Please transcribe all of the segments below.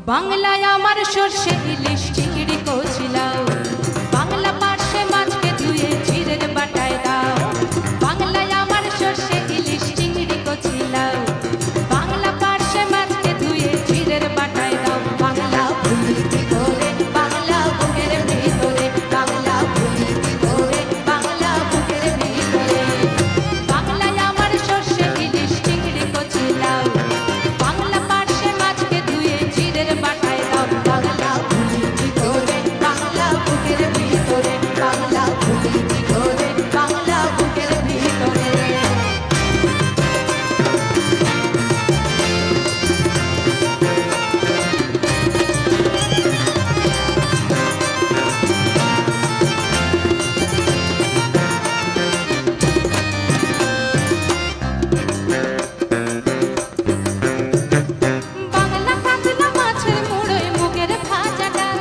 বাংলায় আমার সর্ষে ইলিশ চিংড়ি কচলাও, বাংলা পার্শে মাছকে ধুয়ে জিরের বাটায় দাও। বাংলায় আমার সর্ষে ইলিশ চিংড়ি কচলাও, বাংলা পার্শে মাছকে ধুয়ে জিরের বাটায় দাও। বাংলা ভুলি কি করে বাংলা বুকের ভিতরে, বাংলা ভুলি কি করে বাংলা বুকের ভিতরে। বাংলায় আমার সর্ষে ইলিশ চিংড়ি কচলাও, বাংলা পার্শে মাছকে ধুয়ে জিরের বাটায় দাও। বাংলা ভুলি কি করে বাংলা বুকের ভিতরে, বাংলা ভুলি কি করে বাংলা বুকের ভিতরে। বাংলা কাতলা মাছের মুড়োয় মুগের ভাজা ডাল,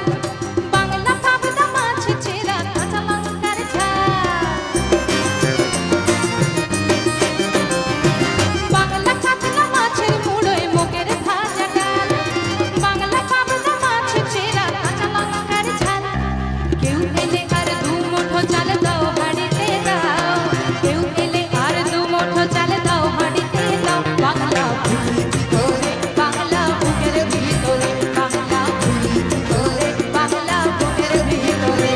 বাংলা পাবদা মাছ চেরা কাঁচা লঙ্কার ঝাল। বাংলা কাতলা মাছের মুড়োয় মুগের ভাজা ডাল, বাংলা পাবদা মাছ চেরা কাঁচা লঙ্কার ঝাল। কেউ এলে আর দু মুঠো চাল দাও হাঁড়িতে দাও, কেউ এলে আর দু মুঠো চাল দাও হাঁড়িতে দাও। বাংলা ভুলি কি করে বাংলা বুকের ভিতরে, বাংলা ভুলি কি করে বাংলা বুকের ভিতরে।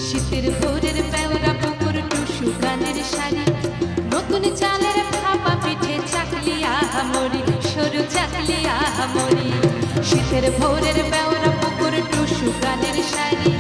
শীতের ভোরের বেওরা পুকুর টুসু গানের শাড়ি, নতুন চালের ভাপা পিঠে চাকলি আহামরি, সরু চাকলি আহামরি। শীতের ভোরের বেওরা পুকুর টুসু গানের শাড়ি,